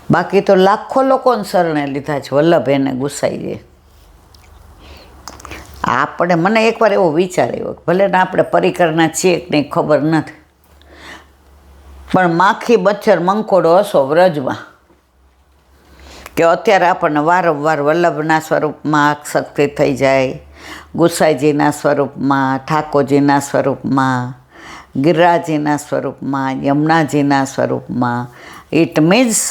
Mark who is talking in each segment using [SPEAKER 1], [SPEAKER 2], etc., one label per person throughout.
[SPEAKER 1] બાકી તો લાખો લોકોને શરણે લીધા છે વલ્લભ એને ગુસાઈએ. આપણે મને એકવાર એવો વિચાર આવ્યો, ભલે ને આપણે પરિકરના છીએ કે નહીં ખબર નથી, પણ માખી મચ્છર મંકોડો હશો વ્રજમાં કે અત્યારે આપણને વારંવાર વલ્લભના સ્વરૂપમાં શક્તિ થઈ જાય, ગુસાઈજીના સ્વરૂપમાં, ઠાકોરજીના સ્વરૂપમાં, ગિરિરાજજીના સ્વરૂપમાં, યમુનાજીના સ્વરૂપમાં. ઇટ મીન્સ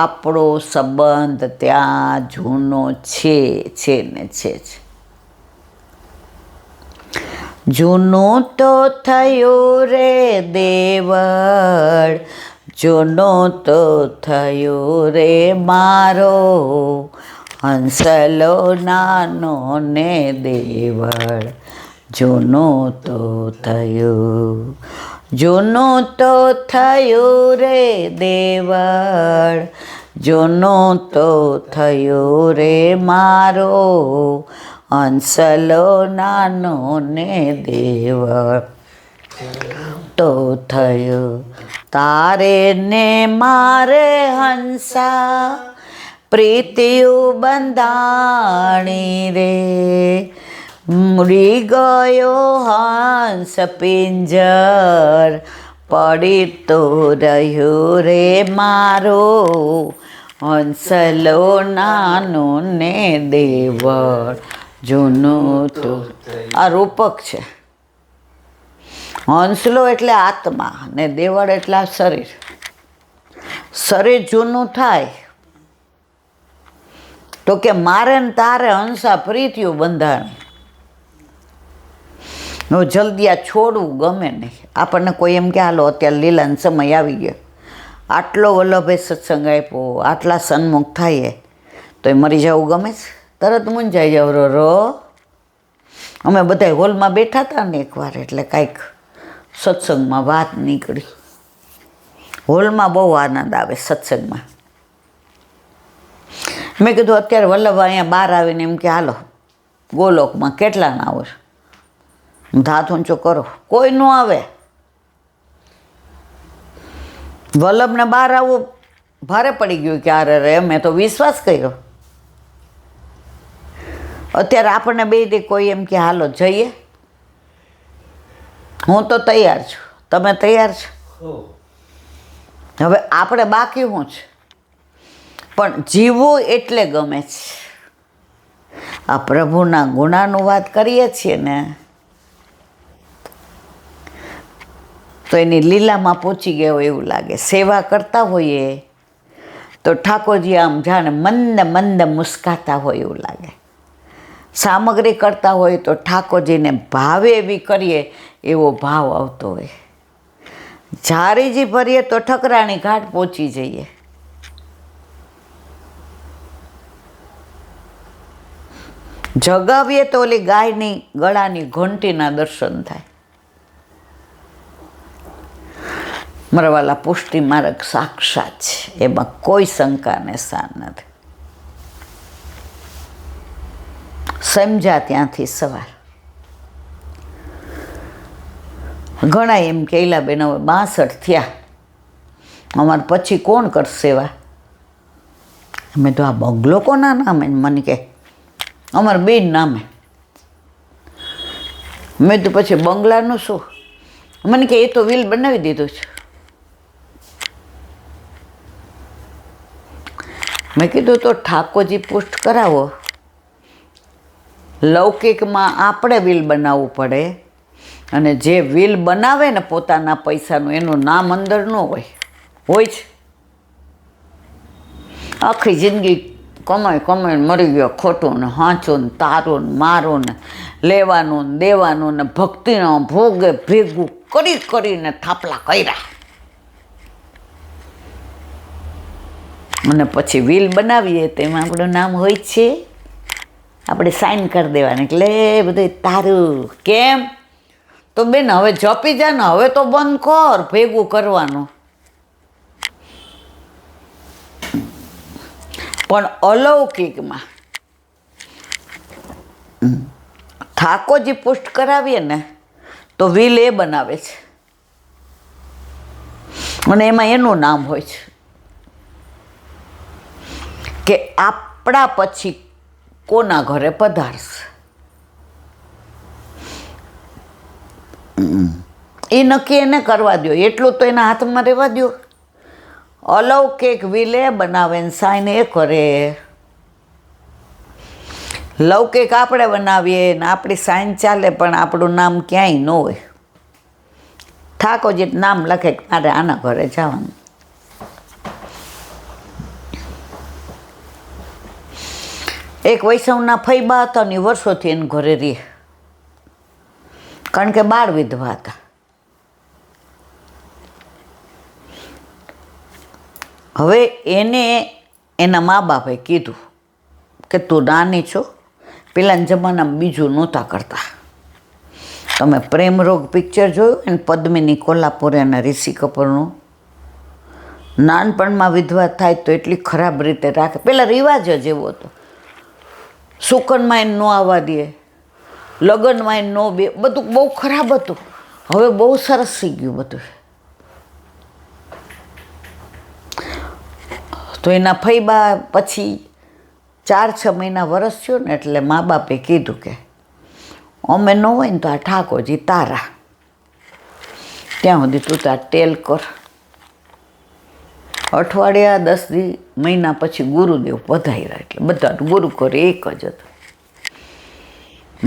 [SPEAKER 1] આપણો સંબંધ ત્યાં જૂનો છે ને છે જ. જૂનું તો થયું રે દેવળ, જૂનું તો થયું રે મારો હંસલો નાનો ને દેવળ, જૂનું તો થયું, જૂનું તો થયું રે દેવળ, જૂનું તો થયું રે મારો હંસલો નાનો ને દેવળ. તો થયું તારે ને મારે હંસા પ્રીતિયું બંધાણી રે, મરી ગયો હંસ પિંજર પડી તો રહ્યો રે મારો હંસલો નાનો ને દેવળ, જૂનું તો. આ રૂપક છે. હંસલો એટલે આત્મા ને દેવળ એટલે શરીર. શરીર જૂનું થાય તો કે મારે ને તારે હંસા પ્રીતિયું બંધાણી. જલ્દી આ છોડવું ગમે નહીં આપણને. કોઈ એમ કે હાલો અત્યારે લીલાનો સમય આવી ગયો, આટલો વલ્લભે સત્સંગ આપ્યો, આટલા સન્મુખ થાય તો એ મરી જવું ગમે છે? તરત મૂંઝાઈ જાવ રો. અમે બધા હોલમાં બેઠા હતા ને એકવાર, એટલે કાંઈક સત્સંગમાં વાત નીકળી. હોલમાં બહુ આનંદ આવે સત્સંગમાં. મેં કીધું અત્યારે વલ્લભ અહીંયા બહાર આવીને એમ કે હાલો ગોલોકમાં કેટલા ના આવો છો? હાથ ઊંચો કરો. કોઈ ન આવે. વલ્લભને બહાર આવવું ભારે પડી ગયું કે અરે મેં તો વિશ્વાસ કર્યો. અત્યારે આપણને બે દે કોઈ એમ કે હાલો જઈએ, હું તો તૈયાર છું, તમે તૈયાર છો? હવે આપણે બાકી શું છે? પણ જીવવું એટલે ગમે છે. આ પ્રભુના ગુણાનું વાત કરીએ છીએ ને તો એની લીલામાં પહોંચી ગયો એવું લાગે. સેવા કરતા હોઈએ તો ઠાકોરજી આમ જાણે મંદ મંદ મુસ્કાતા હોય એવું લાગે. સામગ્રી કરતા હોય તો ઠાકોરજીને ભાવે એવી કરીએ એવો ભાવ આવતો હોય. ઝારીજી ભરીએ તો ઠકરાણી ઘાટ પહોંચી જઈએ. જગાવીએ તો ઓલી ગાયની ગળાની ઘંટીના દર્શન થાય. મારા વાલા પુષ્ટિ માર્ગ સાક્ષાત છે, એમાં કોઈ શંકાને સ્થાન નથી. સમજ્યા ત્યાંથી સવાર. ઘણા એમ કહેલા બેન હવે 62 થયા, અમારે પછી કોણ કરશે સેવા? અમે તો આ બંગલો કોના નામે? મને કે અમારે બેન નામે. મેં તો પછી બંગલાનું શું? મને કે એ તો વિલ બનાવી દીધું છે. મેં કીધું તો ઠાકોરજી પુષ્ટ કરાવો. લૌકિકમાં આપણે વિલ બનાવવું પડે, અને જે વિલ બનાવે ને પોતાના પૈસાનું એનું નામ અંદર ન હોય. હોય છે આખી જિંદગી કમાઈ કમાઈને મરી ગયો, ખોટું ને હાંચું ને તારું ને મારું ને લેવાનું ને દેવાનું ને ભક્તિનો ભોગે ભેગું કરી કરીને થાપલા કર્યા, અને પછી વિલ બનાવીએ તેમાં આપણું નામ હોય છે. આપણે સાઇન કરી દેવાની એટલે બધું તારું. કેમ? તો બેન હવે જપી જા ને, હવે તો બંધ કર ભેગું કરવાનું. પણ અલૌકિકમાં ઠાકોરજી પુષ્ટ કરાવીએ ને તો વિલ એ બનાવે છે, અને એમાં એનું નામ હોય છે. કે આપણા પછી કોના ઘરે પધારશે. એ નક્કી એને કરવા દો, એટલું તો એના હાથમાં રહેવા દો. અલૌકિક વિલે બનાવે ને સાઈન એ કરે. લૌકિક આપણે બનાવીએ ને આપણી સાઈન ચાલે, પણ આપણું નામ ક્યાંય ન હોય. ઠાકોરજી નામ લખે કે મારે આના ઘરે જવાનું. એક વૈષ્ણવના ફૈબા હતા ને વર્ષોથી એને ઘરે રહે, કારણ કે બાળ વિધવા હતા. હવે એને એના મા બાપે કીધું કે તું નાની છો, પેલાના જમાનામાં બીજું નહોતા કરતા. તમે પ્રેમ રોગ પિક્ચર જોયું ને, પદ્મિની કોલ્હાપુર અને ઋષિ કપૂરનું? નાનપણમાં વિધવા થાય તો એટલી ખરાબ રીતે રાખે. પેલા રિવાજ જ એવો હતો, સુકનમાં એને ન આવવા દે, લગ્નમાં એને ન બે, બધું બહુ ખરાબ હતું. હવે બહુ સરસ થઈ ગયું બધું. તો એના ફૈબા પછી 4-6 મહિના વરસ થયો ને, એટલે મા બાપે કીધું કે અમે ન હોય ને તો આ ઠાકોરજી તારા, ત્યાં સુધી તું તાર ટેલ કર. અઠવાડિયા 10 મહિના પછી ગુરુદેવ પધાર્યા, એટલે બધાનું ગુરુ કરે એક જ હતું.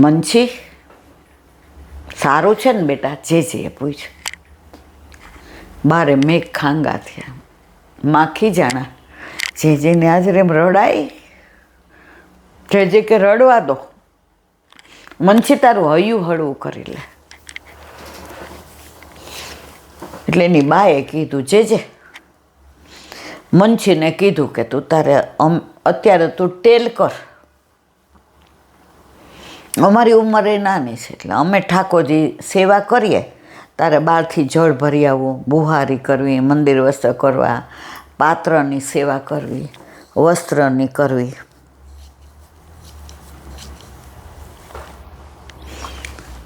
[SPEAKER 1] મંછી સારું છે ને બેટા? જે પૂછ. બારે મેઘ ખાંગા થયા, માખી જાણા. જેને હાજરે રડાય, જે કે રડવા દો, મંછી તારું હૈયું હળવું કરી લે. એટલે એની બાએ કીધું જે મંછીને કીધું કે તું તારે અત્યારે તું ટેલ કર, અમારી ઉંમર એ નાની છે, એટલે અમે ઠાકોરજી સેવા કરીએ, તારે બહારથી જળ ભરી આવવું, બુહારી કરવી, મંદિર વસ્ત્ર કરવા, પાત્રની સેવા કરવી, વસ્ત્રની કરવી.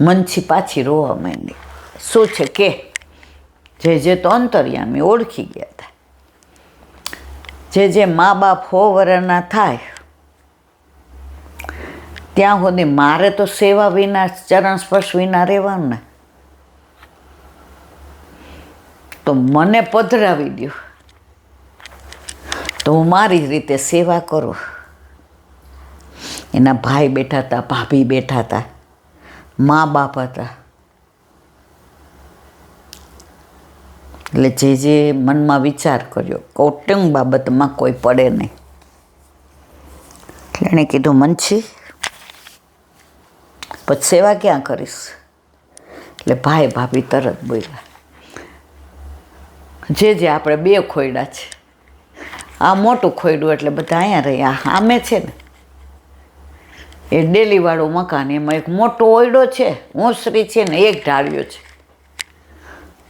[SPEAKER 1] મંછી પાછી રોવા માંડી. શું છે કે જે તો અંતર્યામી ઓળખી ગયા હતા. જે મા બાપ 100 વર્ષના થાય ત્યાં સુધી મારે તો સેવા વિના, ચરણ સ્પર્શ વિના રહેવાનું ને. તો મને પધરાવી દો, તો હું મારી રીતે સેવા કરું. એના ભાઈ બેઠા હતા, ભાભી બેઠા હતા, મા બાપ હતા. એટલે જે મનમાં વિચાર કર્યો, કૌટુંબ બાબતમાં કોઈ પડે નહીં. એટલે એણે કીધું મંછી પછી સેવા ક્યાં કરીશ? એટલે ભાઈ ભાભી તરત બોલ્યા, જે આપણે 2 ખોયડા છે, આ મોટું ખોયડું એટલે બધા અહીંયા રહ્યા, આમે છે ને એ ડેલીવાળું મકાન, એમાં એક મોટો ઓયડો છે, ઓસરી છે ને એક ઢાળ્યો છે.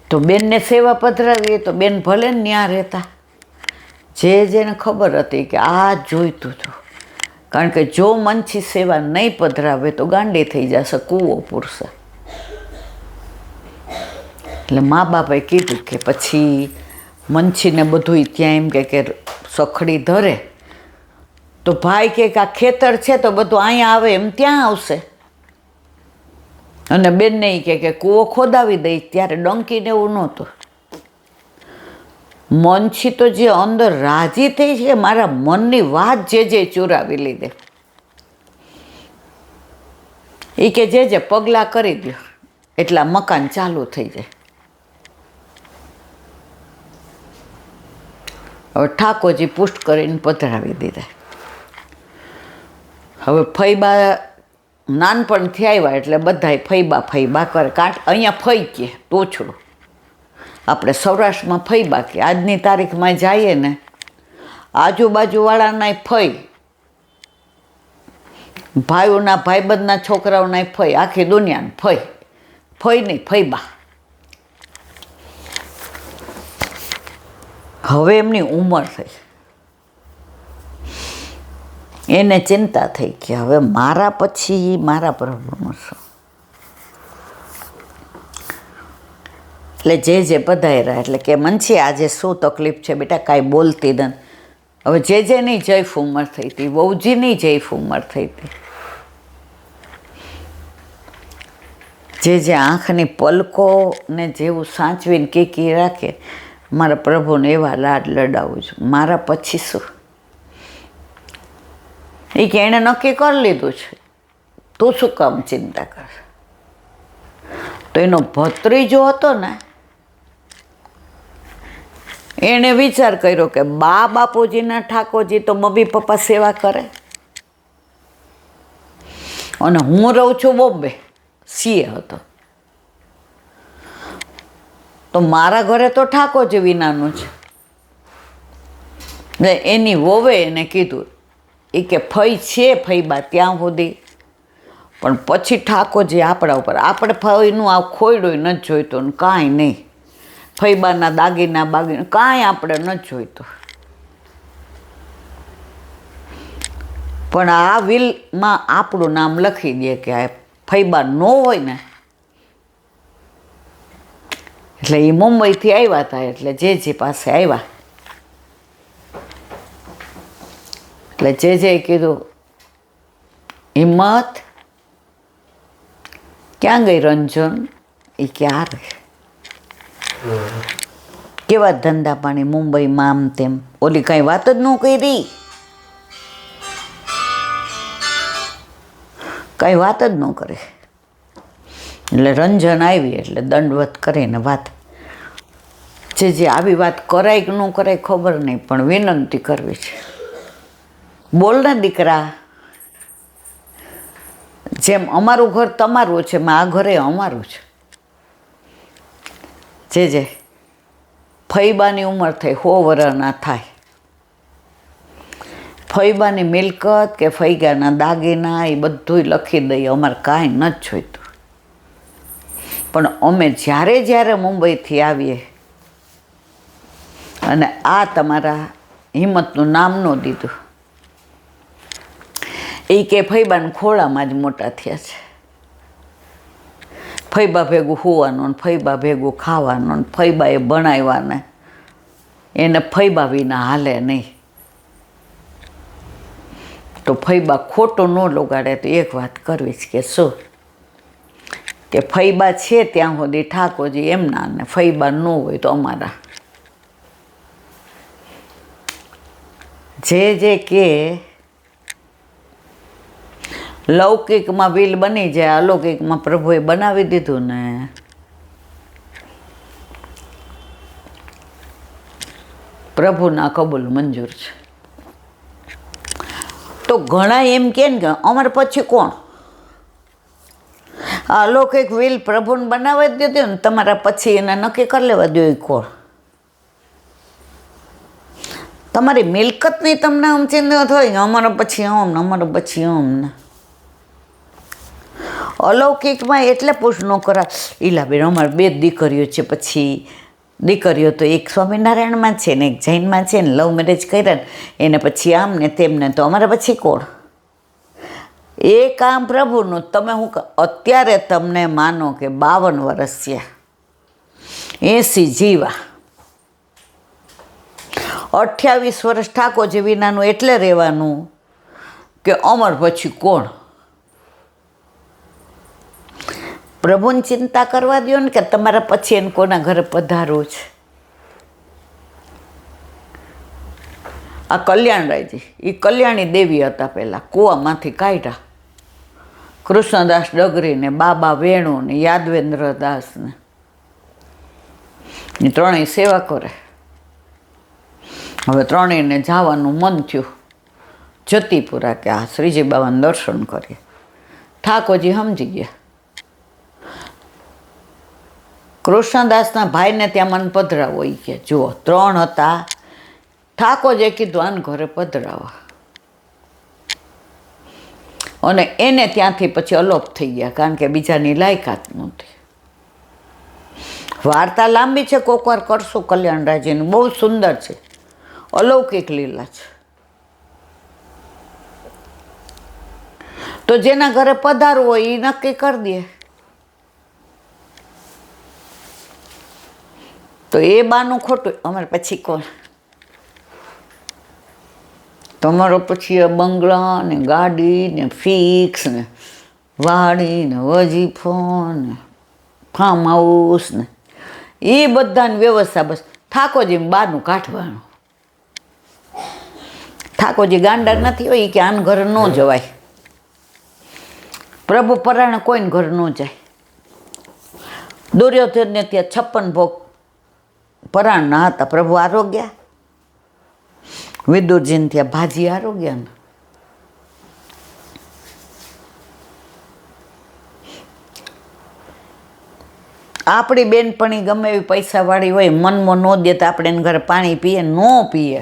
[SPEAKER 1] તો બેનને સેવા પધરાવીએ તો બેન ભલે ને ત્યાં રહેતા. જેને ખબર હતી કે આ જોઈતું હતું, કારણ કે જો મંછી સેવા નહીં પધરાવે તો ગાંડી થઈ જશે, કૂવો પૂરશે. એટલે મા બાપે કીધું કે પછી મંછીને બધું ત્યાં એમ કે સખડી ધરે, તો ભાઈ કે આ ખેતર છે તો બધું અહીંયા આવે એમ ત્યાં આવશે. અને બેનને કે કૂવો ખોદાવી દઈ, ત્યારે ડંકીને એવું નહોતું. મંછી તો જે અંદર રાજી થઈ છે, મારા મનની વાત જે ચોરાવી લીધે. એ કે જે પગલાં કરી દો એટલા મકાન ચાલુ થઈ જાય. હવે ઠાકોરજી પુષ્ટ કરીને પધરાવી દીધા. હવે ફૈબા નાનપણથી આવ્યા એટલે બધાય ફૈબા કરે. અહીંયા ફઈ કે તોછડું, આપણે સૌરાષ્ટ્રમાં ફૈબા કે. આજની તારીખમાં જઈએ ને આજુબાજુવાળાના ફઈ, ભાઈઓના ભાઈબંધના છોકરાઓના ફઈ, આખી દુનિયાને ફઈ નહીં ફૈબા. હવે એમની ઉંમર થઈ, એને ચિંતા થઈ કે હવે મારા પછી મારા પ્રભુનું શું. એટલે જે પધાર્યા એટલે કે મંછી આજે શું તકલીફ છે બેટા? કાંઈ બોલતી નથી. હવે જેની જૈફ ઉંમર થઈ હતી, વહુજીની જૈફ ઉંમર થઈ હતી, જે આંખની પલકોને જેવું સાચવીને કીકી રાખે, મારા પ્રભુને એવા લાડ લડાવું છું. મારા પછી શું? એ કે એણે નક્કી કરી લીધું છે, તું શું કામ ચિંતા કર? તો એનો ભત્રીજો હતો ને, એણે વિચાર કર્યો કે બા બાપુજીના ઠાકોરજી તો મમ્મી પપ્પા સેવા કરે, અને હું રહું છું બોમ્બે, સીએ હતો, તો મારા ઘરે તો ઠાકોરજી વિનાનું છે. ને એની વોવે એને કીધું, એ કે ફઈ છે ફઈબા ત્યાં સુધી, પણ પછી ઠાકોરજી આપણા ઉપર, આપણે ફઈનું આ ખોયડું નથી જોઈતું ને કાંઈ નહીં, ફઈબાના દાગીના બાગીના કાંઈ આપણે નથી જોઈતું, પણ આ વિલમાં આપણું નામ લખી દે કે આ ફઈબા ન હોય ને. એટલે એ મુંબઈથી આવ્યા હતા, એટલે જે પાસે આવ્યા, એટલે જે કીધું, હિંમત ક્યાં ગઈ રંજન? એ ક્યાં રહે? કેવા ધંધા પાણી મુંબઈમાં, આમ તેમ. ઓલી કાંઈ વાત જ ન કરી, કાંઈ વાત જ ન કરે. એટલે રંજન આવી એટલે દંડવત કરીને વાત, જે આવી વાત કરાય કે ન કરાય ખબર નહીં, પણ વિનંતી કરવી છે. બોલ ને દીકરા, જેમ અમારું ઘર તમારું છે, આ ઘરે અમારું છે. જે ફઈબાની ઉંમર થઈ 100 વર્ષના થાય, ફઈબાની મિલકત કે ફઈગાના દાગીના એ બધું લખી દઈએ, અમારે કાંઈ નથી જોઈતું. પણ અમે જ્યારે મુંબઈથી આવીએ અને આ તમારા હિંમતનું નામ ન દીધું, એ કે ફઈબાના ખોળામાં જ મોટા થયા છે. ફઈબા ભેગું હોવાનું ને ફઈબા ભેગું ખાવાનું ને ફઈબાએ ભણાવ્યાને, એને ફઈબા વિના હાલે નહીં. તો ફઈબા ખોટું ન લગાડે તો એક વાત કરવી જ, કે શું? કે ફઈબા છે ત્યાં સુધી ઠાકોરજી એમના, ને ફઈબા ન હોય તો અમારા. જે કે લૌકિકમાં વિલ બની જાય, અલૌકિકમાં પ્રભુએ બનાવી દીધું ને. પ્રભુના કબૂલ મંજૂર છે. તો ઘણા એમ કે અમારે પછી કોણ? આ અલૌકિક વિલ પ્રભુને બનાવી જ દીધું ને, તમારા પછી એને નક્કી કરી લેવા દો એ કોણ? તમારી મિલકત નહીં તમને આમ ચિંતા થાય, અમારા પછી આમ ને અમારા પછી આમ ને. અલૌકિકમાં એટલે પૂછ ન કરા, ઈલાબેન અમારે 2 દીકરીઓ છે, પછી દીકરીઓ તો એક સ્વામિનારાયણમાં છે ને એક જૈનમાં છે ને, લવ મેરેજ કર્યા ને એને પછી આમ ને તેમને, તો અમારે પછી કોણ? એ કામ પ્રભુનું. તમે હું અત્યારે તમને માનો કે 52 વર્ષ છે, 80 જીવા, 28 વર્ષ ઠાકોરજી વિનાનું એટલે રહેવાનું કે અમર પછી કોણ? પ્રભુની ચિંતા કરવા દો ને, કે તમારા પછી એને કોના ઘરે પધારવું છે. આ કલ્યાણરાયજી, એ કલ્યાણી દેવી હતા પહેલાં, કૂવામાંથી કાઢ્યા. કૃષ્ણદાસ ડગરીને, બાબા વેણુને, યાદવેન્દ્ર દાસને, એ ત્રણેય સેવા કરે. હવે ત્રણેયને જવાનું મન થયું જતીપુરા, કે આ શ્રીજી બાબાને દર્શન કરીએ. ઠાકોરજી સમજી ગયા. કૃષ્ણદાસના ભાઈને ત્યાં મને પધરાવો, એ કે જુઓ 3 હતા. ઠાકોરજીએ કીધું આને ઘરે પધરાવા, અને એને ત્યાંથી પછી અલોપ થઈ ગયા, કારણ કે બીજાની લાયકાત નહોતી. વાર્તા લાંબી છે, કોક વાર કરશું કલ્યાણરાયજીની, બહુ સુંદર છે, અલૌકિક લીલા છે. તો જેના ઘરે પધારવું હોય એ નક્કી કરી દે. તો એ બાનું ખોટું, અમારે પછી કોણ? તમારો પછી બંગલા ને ગાડી ને ફિક્સ ને વાડી ને વજીફો ને ફાર્મ હાઉસ ને એ બધાની વ્યવસ્થા બસ ઠાકોરજી બહારનું કાઢવાનું. ઠાકોરજી ગાંડા નથી હોય કે આન ઘર ન જવાય. પ્રભુ પરાણે કોઈને ઘર ન જાય. દુર્યોધનને ત્યાં 56 ભોગ પરાણના હતા, પ્રભુ આરોગ્ય. વિદુરજીને ત્યાં ભાજી આરોગ્ય. આપણી બેનપણી ગમે એવી પૈસાવાળી હોય, મનમાં ન દે તો આપણે એને ઘરે પાણી પીએ ન પીએ.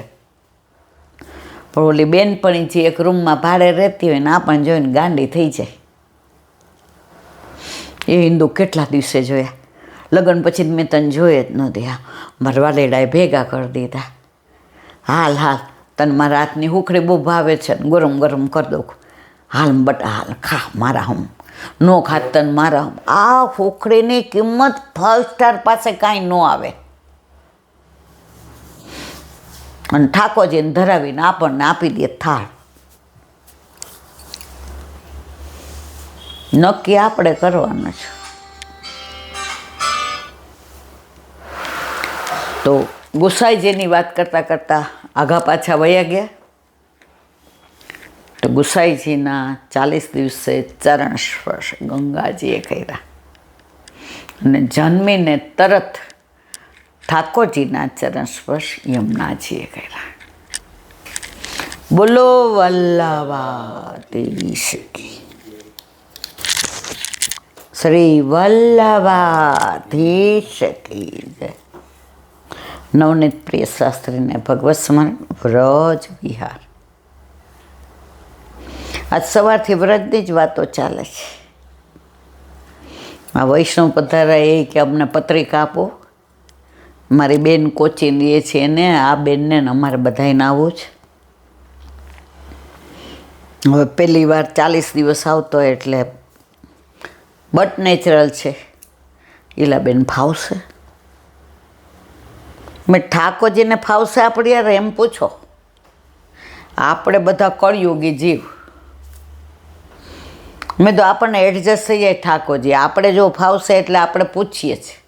[SPEAKER 1] પણ ઓલી બેનપણી જે એક રૂમમાં ભાડે રહેતી હોય ને આપણને જોઈને ગાંડી થઈ જાય. એ હિન્દુ કેટલા દિવસે જોયા, લગ્ન પછી મેં તને જોયે જ નહોતી. હા, મારા વાલેડાએ ભેગા કરી દીધા. હાલ હાલ, તને મારા હાથની હુખડી બહુ ભાવે છે, ગરમ ગરમ કરી દઉં. હાલ બટા હાલ ખા મારા હમ, નો ખાત તને મારા હમ. આ હુખડીની કિંમત 5 સ્ટાર પાસે કાંઈ ન આવે. અને ઠાકોરજીને ધરાવીને આપણને આપી દે થાળ. નક્કી આપણે કરવાનું છે. તો ગુસાઈજીની વાત કરતાં કરતાં આઘા પાછા વયા ગયા. તો ગુસાઈજીના 40 દિવસે ચરણ સ્પર્શ ગંગાજીએ કર્યા અને જન્મીને તરત ઠાકોરજીના ચરણ સ્પર્શ યમુનાજીએ કર્યા. બોલો વલ્લભાધીશ કી, શ્રી વલ્લભાધીશ કી જય. નવનીત પ્રિય શાસ્ત્રીને ભગવત સ્મરણ, વ્રજ વિહાર. આજ સવારથી વ્રજની જ વાતો ચાલે છે. આ વૈષ્ણવ પધારા એ કે અમને પત્રિકા આપો. મારી બેન કોચીને એ છે એને, આ બેનને અમારે બધાને આવવું છે. હવે પહેલી વાર 40 દિવસ આવતો એટલે બટ નેચરલ છે. ઈલાબેન ફાવશે? મેં ઠાકોરજીને ફાવશે આપણે યાર એમ પૂછો. આપણે બધા કળયુગી જીવ. મેં તો આપણને એડજસ્ટ થઈ જાય ઠાકોરજી. આપણે જો ફાવશે એટલે આપણે પૂછીએ છીએ.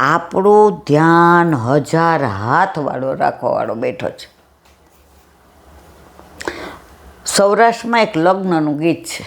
[SPEAKER 1] આપણું ધ્યાન 1000 હાથવાળો રાખવાવાળો બેઠો છે. સૌરાષ્ટ્રમાં એક લગ્નનું ગીત છે,